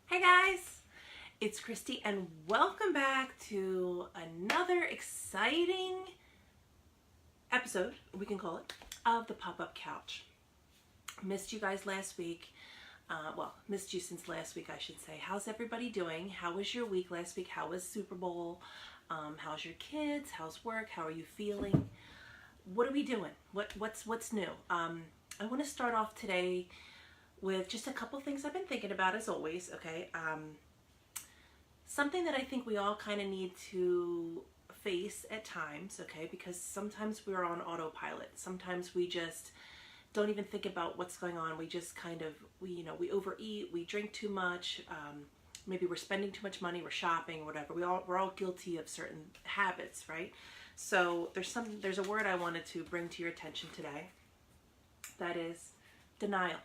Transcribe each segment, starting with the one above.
Hey guys, it's Christy and welcome back to another exciting episode, we can call it, of the Pop-Up Couch. Missed you guys last week. Missed you since last week, I should say. How's everybody doing? How was your week last week? How was Super Bowl? How's your kids? How's work? How are you feeling? What are we doing? What's new? I want to start off today with just a couple things I've been thinking about, as always, okay? Something that I think we all kind of need to face at times, okay? Because sometimes we're on autopilot. Sometimes we just don't even think about what's going on. We just kind of, we overeat, we drink too much, maybe we're spending too much money, we're shopping, whatever. We're all guilty of certain habits, right? So there's a word I wanted to bring to your attention today. That is denial.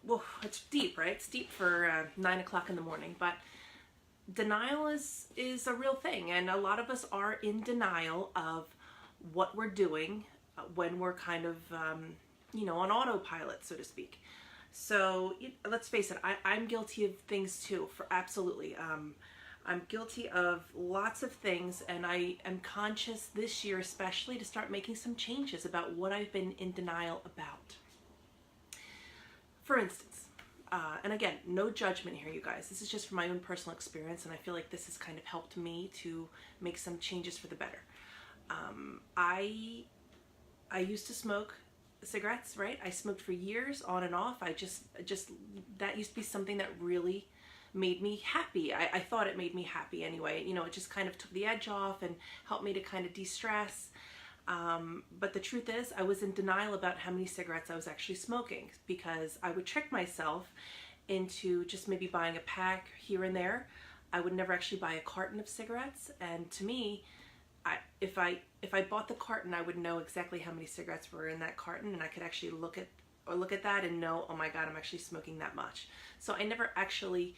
Well, it's deep, right? It's deep for 9 o'clock in the morning, but denial is a real thing, and a lot of us are in denial of what we're doing when we're kind of, on autopilot, so to speak. So let's face it, I'm guilty of things too, absolutely. I'm guilty of lots of things, and I am conscious this year especially to start making some changes about what I've been in denial about. For instance, and again, no judgment here, you guys. This is just from my own personal experience, and I feel like this has kind of helped me to make some changes for the better. I used to smoke cigarettes, right? I smoked for years, on and off. That used to be something that really made me happy. I thought it made me happy anyway. It just kind of took the edge off and helped me to kind of de-stress. But the truth is, I was in denial about how many cigarettes I was actually smoking, because I would trick myself into just maybe buying a pack here and there. I would never actually buy a carton of cigarettes, and to me, if I bought the carton, I would know exactly how many cigarettes were in that carton, and I could actually look at that and know, oh my God, I'm actually smoking that much. So I never actually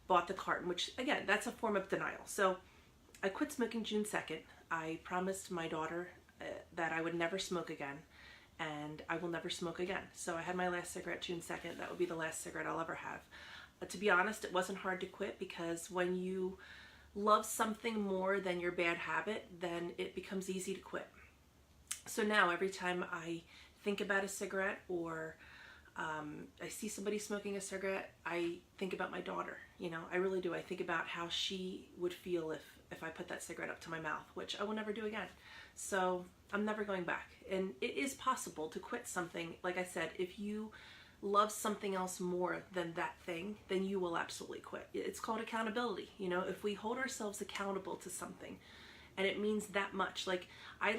bought the carton, which again, that's a form of denial. So I quit smoking June 2nd. I promised my daughter that I would never smoke again, and I will never smoke again. So I had my last cigarette June 2nd. That would be the last cigarette I'll ever have. To be honest, it wasn't hard to quit, because when you love something more than your bad habit, then it becomes easy to quit. So now every time I think about a cigarette, or I see somebody smoking a cigarette, I think about my daughter. I really do. I think about how she would feel if I put that cigarette up to my mouth, which I will never do again. So I'm never going back. And it is possible to quit something. Like I said, if you love something else more than that thing, then you will absolutely quit. It's called accountability. If we hold ourselves accountable to something, and it means that much. Like I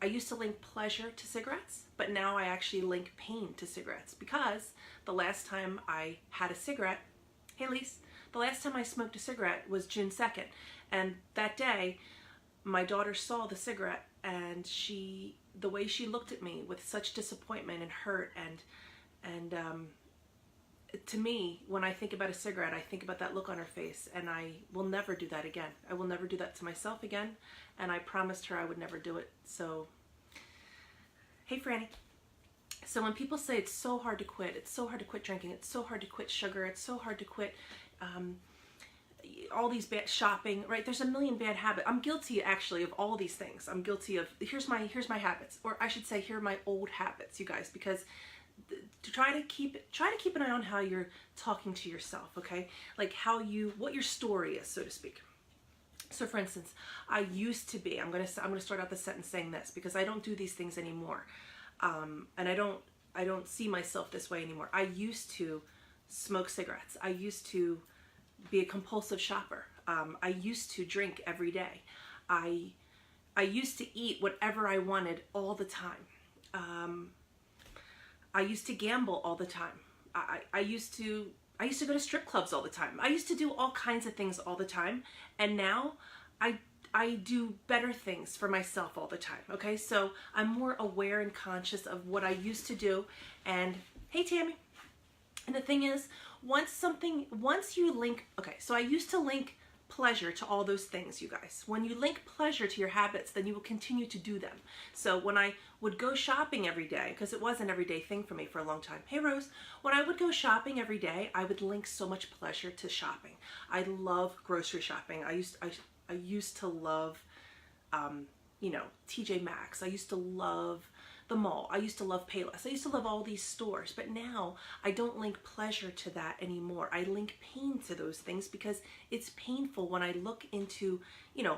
used to link pleasure to cigarettes, but now I actually link pain to cigarettes, because the last time I had a cigarette, hey Lise, the last time I smoked a cigarette was June 2nd. And that day, my daughter saw the cigarette, and the way she looked at me with such disappointment and hurt, and to me, when I think about a cigarette, I think about that look on her face, and I will never do that again. I will never do that to myself again, and I promised her I would never do it. So, hey Franny. So when people say it's so hard to quit drinking, it's so hard to quit sugar, it's so hard to quit all these bad shopping, right? There's a million bad habits. I'm guilty actually of all these things. I'm guilty of, here's my habits, or I should say, here are my old habits, you guys, because to try to keep an eye on how you're talking to yourself, okay? Like what your story is, so to speak. So for instance, I used to be, I'm gonna start out the sentence saying this, because I don't do these things anymore. And I don't see myself this way anymore. I used to smoke cigarettes. I used to be a compulsive shopper. I used to drink every day. I used to eat whatever I wanted all the time. I used to gamble all the time. I used to go to strip clubs all the time. I used to do all kinds of things all the time, and now I do better things for myself all the time, okay? So I'm more aware and conscious of what I used to do. And hey Tammy, and the thing is, once you link, okay, so I used to link pleasure to all those things, you guys. When you link pleasure to your habits, then you will continue to do them. So when I would go shopping every day, because it was an everyday thing for me for a long time. Hey Rose, when I would go shopping every day, I would link so much pleasure to shopping. I love grocery shopping. I used to love, you know, TJ Maxx. I used to love the mall. I used to love Payless. I used to love all these stores, but now I don't link pleasure to that anymore. I link pain to those things because it's painful when I look into, you know,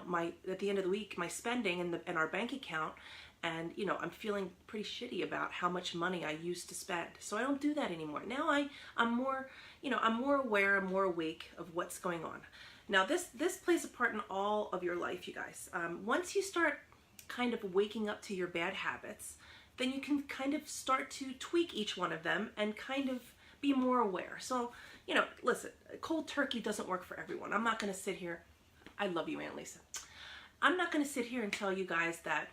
at the end of the week, my spending in our bank account, and, you know, I'm feeling pretty shitty about how much money I used to spend. So I don't do that anymore. Now I'm more, you know, I'm more aware, I'm more awake of what's going on. Now this plays a part in all of your life, you guys. Once you start kind of waking up to your bad habits, then you can kind of start to tweak each one of them and kind of be more aware. So, you know, listen, cold turkey doesn't work for everyone. I'm not going to sit here. I love you, Aunt Lisa. I'm not going to sit here and tell you guys that,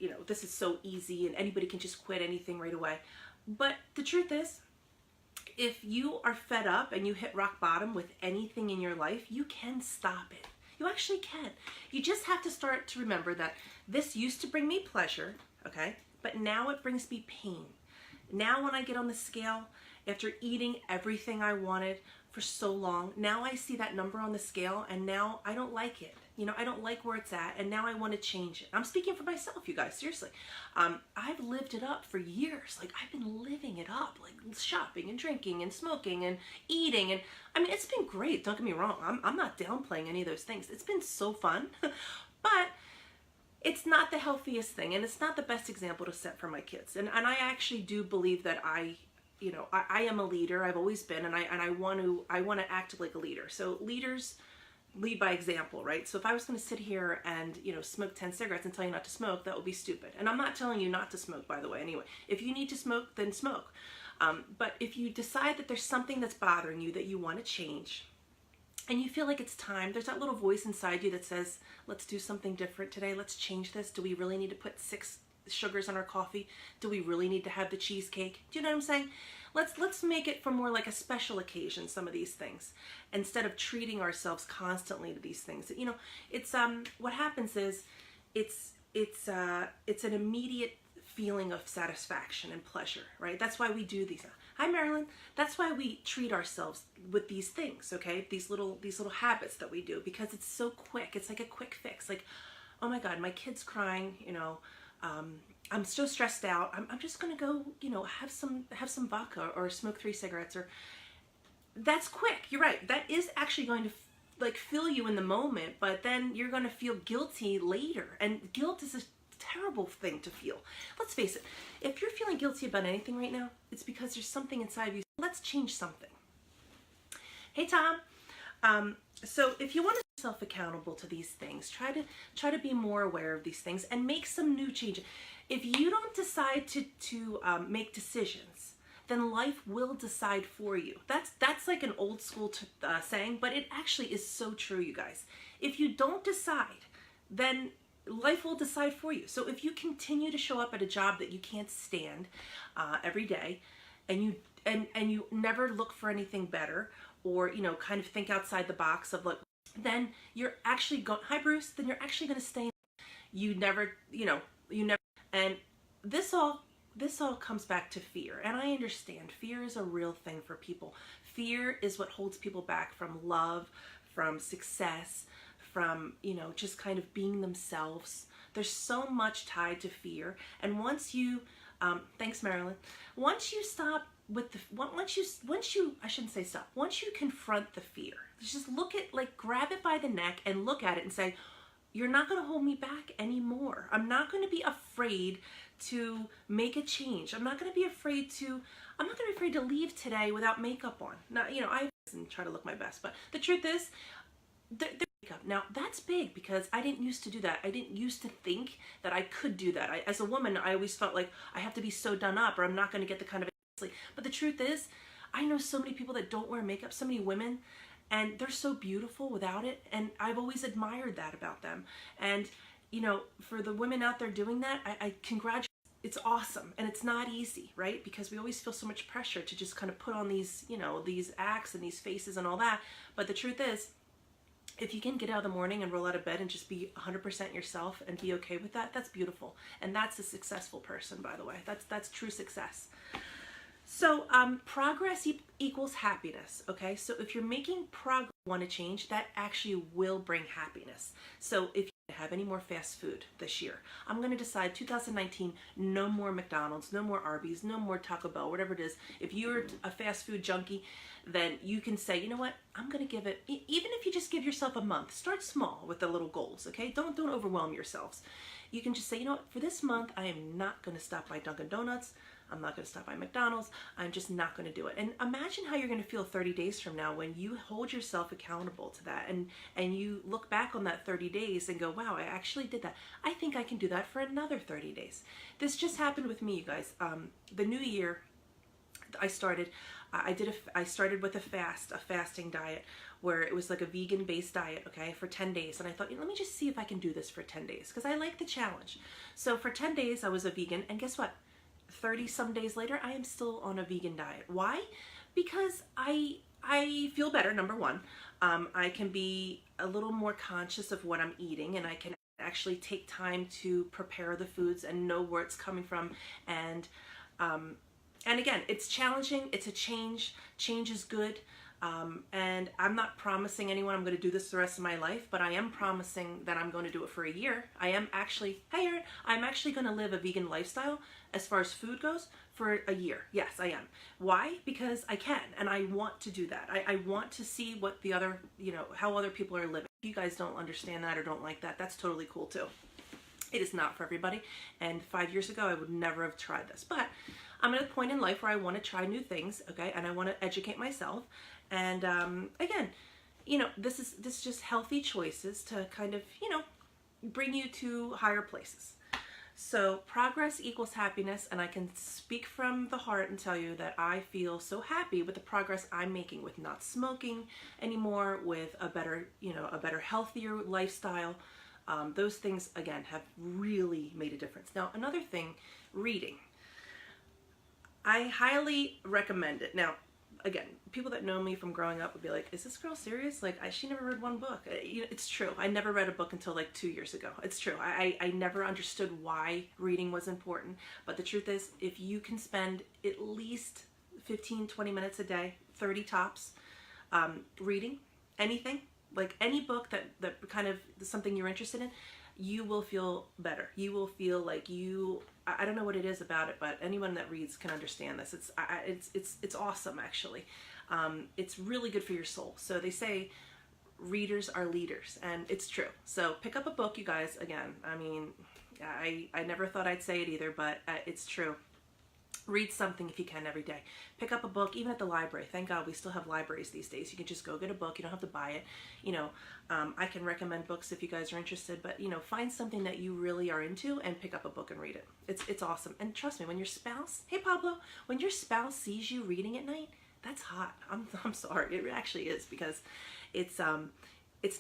you know, this is so easy and anybody can just quit anything right away. But the truth is, if you are fed up and you hit rock bottom with anything in your life, you can stop it. You actually can. You just have to start to remember that this used to bring me pleasure, okay? But now it brings me pain. Now when I get on the scale, after eating everything I wanted for so long, now I see that number on the scale and now I don't like it. You know, I don't like where it's at and now I want to change it. I'm speaking for myself, you guys, seriously. I've lived it up for years. Like, I've been living it up, like shopping and drinking and smoking and eating. And I mean, it's been great. Don't get me wrong. I'm not downplaying any of those things. It's been so fun, but it's not the healthiest thing, and it's not the best example to set for my kids. And I actually do believe that I am a leader. I've always been, and I want to act like a leader. So leaders lead by example, right? So if I was going to sit here and, you know, smoke 10 cigarettes and tell you not to smoke, that would be stupid. And I'm not telling you not to smoke, by the way. Anyway, if you need to smoke, then smoke. But if you decide that there's something that's bothering you that you want to change, and you feel like it's time, there's that little voice inside you that says, let's do something different today. Let's change this. Do we really need to put 6 sugars in our coffee? Do we really need to have the cheesecake? Do you know what I'm saying? Let's make it for more like a special occasion, some of these things, instead of treating ourselves constantly to these things. You know, it's what happens is it's an immediate feeling of satisfaction and pleasure, right? That's why we do these. Hi, Marilyn. That's why we treat ourselves with these things, okay? These little habits that we do, because it's so quick. It's like a quick fix. Like, oh my God, my kid's crying, you know, I'm so stressed out. I'm just gonna go, you know, have some vodka or smoke 3 cigarettes. Or that's quick. You're right. That is actually going to like fill you in the moment, but then you're gonna feel guilty later. And guilt is a terrible thing to feel. Let's face it. If you're feeling guilty about anything right now, it's because there's something inside of you. Let's change something. Hey, Tom. So if you want to be yourself accountable to these things, try to be more aware of these things and make some new changes. If you don't decide to make decisions, then life will decide for you. That's like an old school saying, but it actually is so true, you guys. If you don't decide, then life will decide for you. So if you continue to show up at a job that you can't stand every day, and you never look for anything better, or, you know, kind of think outside the box of like, then you're actually going, hi Bruce, then you're actually going to stay. You never, and this all comes back to fear. And I understand fear is a real thing for people. Fear is what holds people back from love, from success, from, you know, just kind of being themselves. There's so much tied to fear. And once you, thanks Marilyn, once you stop with the, once you, I shouldn't say stop, once you confront the fear, just look at, like, grab it by the neck and look at it and say, you're not going to hold me back anymore. I'm not going to be afraid to make a change. I'm not going to be afraid to leave today without makeup on. Now, you know, I try to look my best, but the truth is, makeup. Now that's big because I didn't used to do that. I didn't used to think that I could do that. As a woman, I always felt like I have to be so done up or I'm not going to get the kind of sleep. But the truth is, I know so many people that don't wear makeup, so many women, and they're so beautiful without it. And I've always admired that about them. And, you know, for the women out there doing that, I congratulate. It's awesome. And it's not easy, right? Because we always feel so much pressure to just kind of put on these, you know, these acts and these faces and all that. But the truth is, If you can get out of the morning and roll out of bed and just be 100% yourself and be okay with that, that's beautiful. And that's a successful person, by the way. That's true success. So progress equals happiness, okay? So if you're making progress, want to change, that actually will bring happiness. So if you have any more fast food this year, I'm going to decide 2019, no more McDonald's, no more Arby's, no more Taco Bell, whatever it is. If you're a fast food junkie, then you can say, you know what, I'm going to give it, even if you just give yourself a month, start small with the little goals, okay? Don't overwhelm yourselves. You can just say, you know what, for this month, I am not going to stop by Dunkin' Donuts. I'm not going to stop by McDonald's. I'm just not going to do it. And imagine how you're going to feel 30 days from now when you hold yourself accountable to that, and you look back on that 30 days and go, wow, I actually did that. I think I can do that for another 30 days. This just happened with me, you guys. The new year, I started with a fasting diet where it was like a vegan-based diet, okay, for 10 days. And I thought, you know, let me just see if I can do this for 10 days because I like the challenge. So for 10 days, I was a vegan, and guess what? 30 some days later, I am still on a vegan diet. Why? Because I feel better, number one. I can be a little more conscious of what I'm eating, and I can actually take time to prepare the foods and know where it's coming from. And again, it's challenging. It's a change. Change is good. And I'm not promising anyone I'm going to do this the rest of my life, but I am promising that I'm going to do it for a year. I'm actually going to live a vegan lifestyle as far as food goes for a year. Yes, I am. Why? Because I can, and I want to do that. I want to see what the other, how other people are living. If you guys don't understand that or don't like that, that's totally cool too. It is not for everybody, and 5 years ago I would never have tried this, but I'm at a point in life where I want to try new things, okay, and I want to educate myself. And again, this is just healthy choices to kind of, bring you to higher places. So progress equals happiness, and I can speak from the heart and tell you that I feel so happy with the progress I'm making with not smoking anymore, with a better, healthier lifestyle. Those things, again, have really made a difference. Now, another thing, reading. I highly recommend it. Now, again, people that know me from growing up would be like, is this girl serious? Like, she never read one book. It's true. I never read a book until like 2 years ago. It's true. I never understood why reading was important. But the truth is, if you can spend at least 15, 20 minutes a day, 30 tops, reading anything, like any book that kind of is something you're interested in, you will feel better. You will feel like I don't know what it is about it, but anyone that reads can understand this. It's awesome, actually. It's really good for your soul. So they say readers are leaders, and it's true. So pick up a book, you guys. Again, I mean, I never thought I'd say it either, but it's true. Read something if you can every day. Pick up a book, even at the library. Thank God we still have libraries these days. You can just go get a book. You don't have to buy it. I can recommend books if you guys are interested, but find something that you really are into and pick up a book and read it. It's awesome. And trust me, when your spouse, hey Pablo, when your spouse sees you reading at night, that's hot. I'm sorry. It actually is, because it's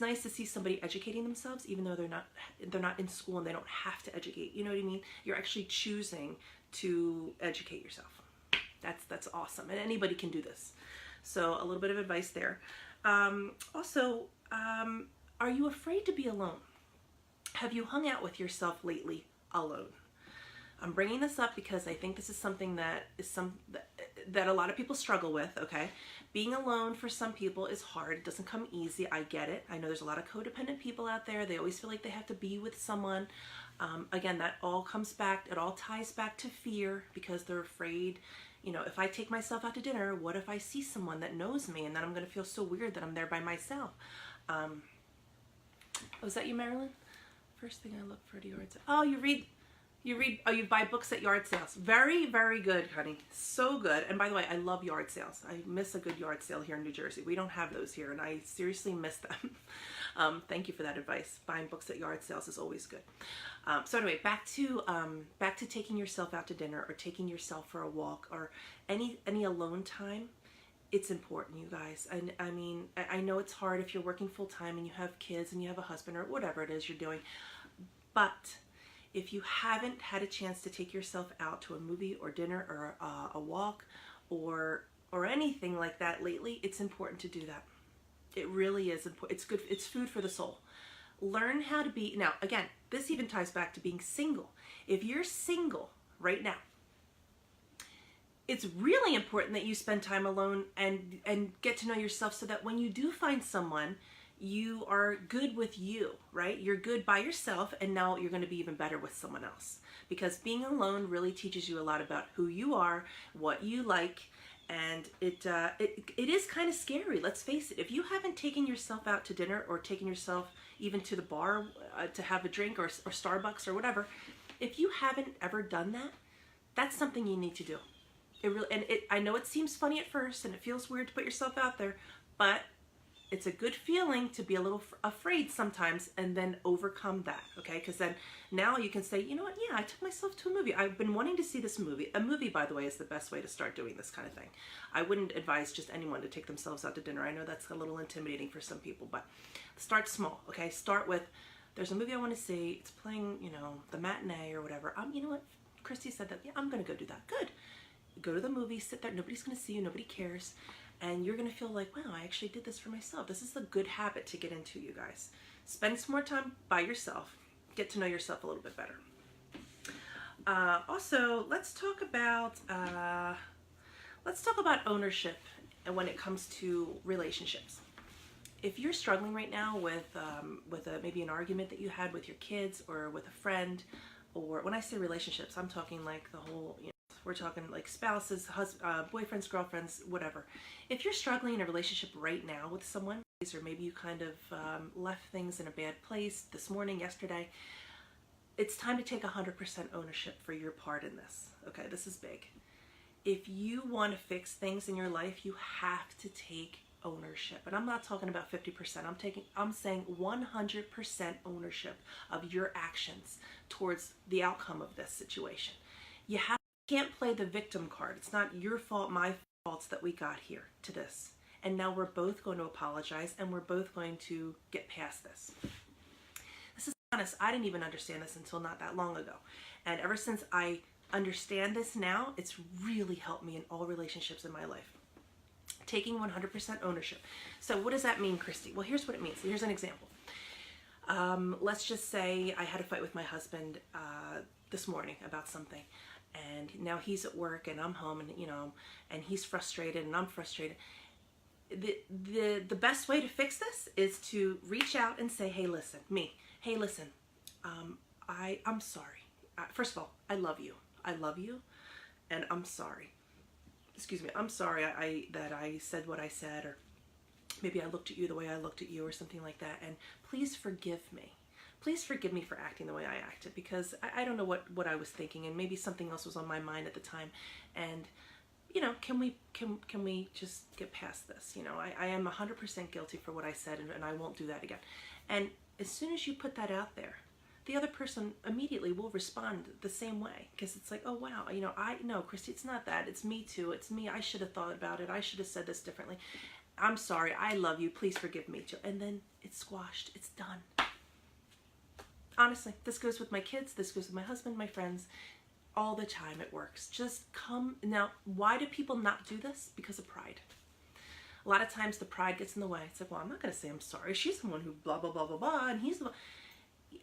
nice to see somebody educating themselves, even though they're not in school and they don't have to educate. You know what I mean? You're actually choosing to educate yourself. That's awesome, and anybody can do this. So a little bit of advice there. Also, are you afraid to be alone? Have you hung out with yourself lately alone? I'm bringing this up because I think this is something that a lot of people struggle with, okay? Being alone for some people is hard. It doesn't come easy. I get it. I know there's a lot of codependent people out there. They always feel like they have to be with someone. Again, that all it all ties back to fear, because they're afraid, if I take myself out to dinner, what if I see someone that knows me, and then I'm going to feel so weird that I'm there by myself. Was that you, Marilyn? First thing I look for at yard sale. Oh, you buy books at yard sales. Very, very good, honey. So good. And by the way, I love yard sales. I miss a good yard sale here in New Jersey. We don't have those here, and I seriously miss them. Thank you for that advice. Buying books at yard sales is always good. So anyway, back to taking yourself out to dinner, or taking yourself for a walk, or any alone time. It's important, you guys. And I mean, I know it's hard if you're working full time and you have kids and you have a husband or whatever it is you're doing, but if you haven't had a chance to take yourself out to a movie or dinner or a walk or anything like that lately, it's important to do that. It really is important. It's good. It's food for the soul. Learn how to be, now again, this even ties back to being single. If you're single right now, it's really important that you spend time alone and get to know yourself, so that when you do find someone, you are good with you, right? You're good by yourself, and now you're going to be even better with someone else. Because being alone really teaches you a lot about who you are, what you like, and it is kind of scary. Let's face it. If you haven't taken yourself out to dinner, or taken yourself even to the bar to have a drink, or Starbucks or whatever, if you haven't ever done that, that's something you need to do. It really, and I know it seems funny at first, and it feels weird to put yourself out there, but it's a good feeling to be a little afraid sometimes, and then overcome that, okay? Because then now you can say, you know what, yeah, I took myself to a movie. I've been wanting to see this movie. A movie, by the way, is the best way to start doing this kind of thing. I wouldn't advise just anyone to take themselves out to dinner. I know that's a little intimidating for some people, but start small, okay? Start with, there's a movie I want to see. It's playing, you know, the matinee or whatever. You know what, Christy said that. Yeah, I'm going to go do that. Good. Go to the movie, sit there. Nobody's going to see you. Nobody cares. And you're going to feel like, wow, I actually did this for myself. This is a good habit to get into, you guys. Spend some more time by yourself. Get to know yourself a little bit better. Also, let's talk about ownership when it comes to relationships. If you're struggling right now with maybe an argument that you had with your kids, or with a friend, or when I say relationships, I'm talking like the whole, you know, we're talking like spouses, boyfriends, girlfriends, whatever. If you're struggling in a relationship right now with someone, or maybe you kind of left things in a bad place this morning, yesterday, it's time to take 100% ownership for your part in this. Okay, this is big. If you want to fix things in your life, you have to take ownership. And I'm not talking about 50%. I'm saying 100% ownership of your actions towards the outcome of this situation. You can't play the victim card. It's not your fault, my faults that we got here to this. And now we're both going to apologize, and we're both going to get past this. This is honest. I didn't even understand this until not that long ago. And ever since I understand this now, it's really helped me in all relationships in my life. Taking 100% ownership. So what does that mean, Christy? Well, here's what it means. Here's an example. Let's just say I had a fight with my husband this morning about something. And now he's at work and I'm home, and you know, and he's frustrated and I'm frustrated. The best way to fix this is to reach out and say, hey, listen, I'm sorry. First of all, I love you, and I'm sorry. Excuse me, I'm sorry that I said what I said, or maybe I looked at you the way I looked at you, or something like that, and please forgive me. Please forgive me for acting the way I acted, because I don't know what I was thinking, and maybe something else was on my mind at the time. And you know, can we just get past this? You know, I am 100% guilty for what I said, and I won't do that again. And as soon as you put that out there, the other person immediately will respond the same way, because it's like, oh wow, you know, no, Christy, it's not that, it's me too, it's me, I should have thought about it, I should have said this differently, I'm sorry, I love you, please forgive me too. And then it's squashed, it's done. Honestly, this goes with my kids, this goes with my husband, my friends, all the time. It works. Just come. Now, why do people not do this? Because of pride. A lot of times the pride gets in the way. It's like, well, I'm not going to say I'm sorry. She's the one who blah, blah, blah, blah, blah, and he's the one.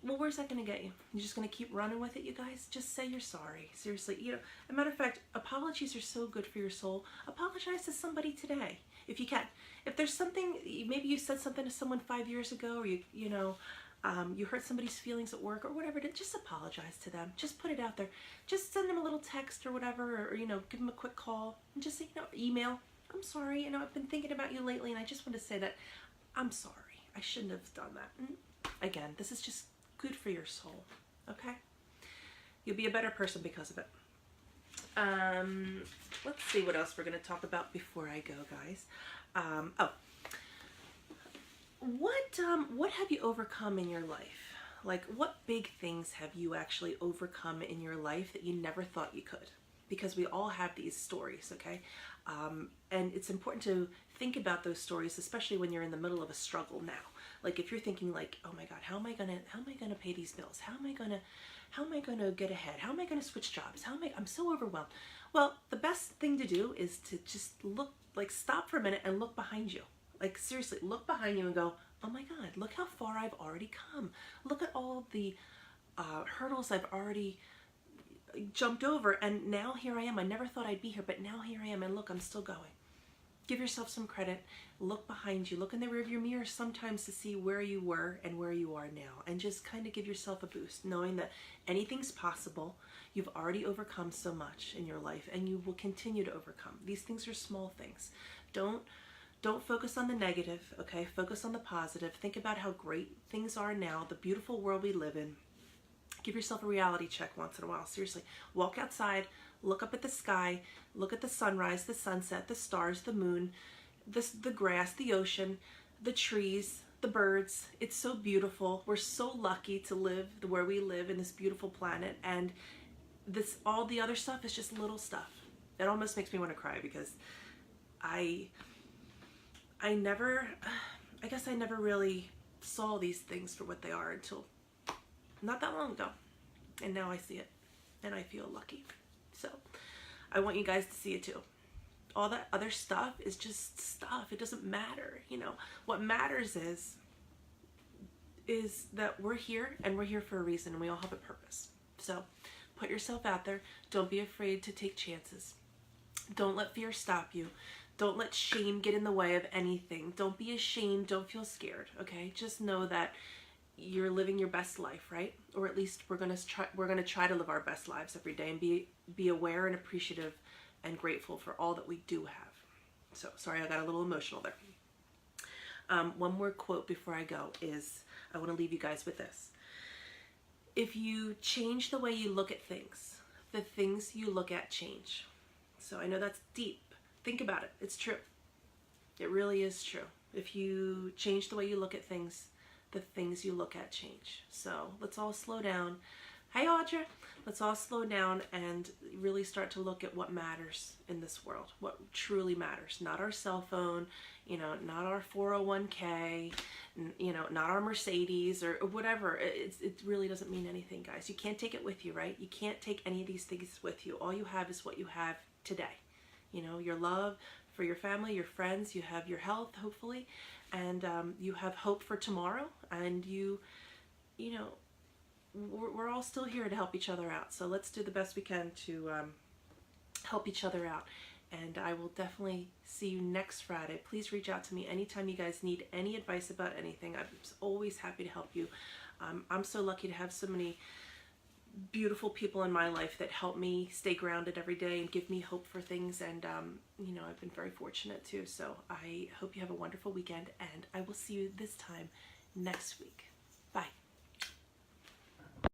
Well, where's that going to get you? You're just going to keep running with it, you guys? Just say you're sorry. Seriously. You know, as a matter of fact, apologies are so good for your soul. Apologize to somebody today, if you can. If there's something, maybe you said something to someone 5 years ago, or you know, you hurt somebody's feelings at work or whatever, just apologize to them. Just put it out there. Just send them a little text or whatever, or you know, give them a quick call, and just say, you know, email. I'm sorry, you know, I've been thinking about you lately, and I just want to say that I'm sorry. I shouldn't have done that. And again, this is just good for your soul, okay? You'll be a better person because of it. Let's see what else we're going to talk about before I go, guys. What have you overcome in your life? Like, what big things have you actually overcome in your life that you never thought you could? Because we all have these stories, okay? And it's important to think about those stories, especially when you're in the middle of a struggle now. Like, if you're thinking like, oh my God, how am I gonna pay these bills? How am I gonna get ahead? How am I gonna switch jobs? I'm so overwhelmed. Well, the best thing to do is to just stop for a minute and look behind you. Like seriously, look behind you and go, oh my God, look how far I've already come. Look at all the hurdles I've already jumped over, and now here I am. I never thought I'd be here, but now here I am, and look, I'm still going. Give yourself some credit. Look behind you. Look in the rearview mirror sometimes to see where you were and where you are now, and just kind of give yourself a boost, knowing that anything's possible. You've already overcome so much in your life, and you will continue to overcome. These things are small things. Don't focus on the negative, okay? Focus on the positive. Think about how great things are now, the beautiful world we live in. Give yourself a reality check once in a while. Seriously, walk outside, look up at the sky, look at the sunrise, the sunset, the stars, the moon, the grass, the ocean, the trees, the birds. It's so beautiful. We're so lucky to live where we live in this beautiful planet, and all the other stuff is just little stuff. It almost makes me want to cry, because I guess I never really saw these things for what they are until not that long ago, and now I see it, and I feel lucky. So I want you guys to see it too. All that other stuff is just stuff. It doesn't matter, you know. What matters is that we're here, and we're here for a reason, and we all have a purpose. So put yourself out there. Don't be afraid to take chances. Don't let fear stop you. Don't let shame get in the way of anything. Don't be ashamed. Don't feel scared, okay? Just know that you're living your best life, right? Or at least we're gonna try to live our best lives every day, and be aware and appreciative and grateful for all that we do have. So sorry, I got a little emotional there. One more quote before I go is, I want to leave you guys with this. If you change the way you look at things, the things you look at change. So I know that's deep. Think about it. It's true. It really is true. If you change the way you look at things, the things you look at change. So let's all slow down. Hi, Audra. Let's all slow down and really start to look at what matters in this world, what truly matters. Not our cell phone, you know, not our 401k, you know, not our Mercedes or whatever. It really doesn't mean anything, guys. You can't take it with you, right? You can't take any of these things with you. All you have is what you have today. You know, your love for your family, your friends, you have your health, hopefully, and you have hope for tomorrow, and you know, we're all still here to help each other out. So let's do the best we can to help each other out. And I will definitely see you next Friday. Please reach out to me anytime you guys need any advice about anything. I'm always happy to help you. I'm so lucky to have so many beautiful people in my life that help me stay grounded every day and give me hope for things, and you know, I've been very fortunate too. So I hope you have a wonderful weekend, and I will see you this time next week.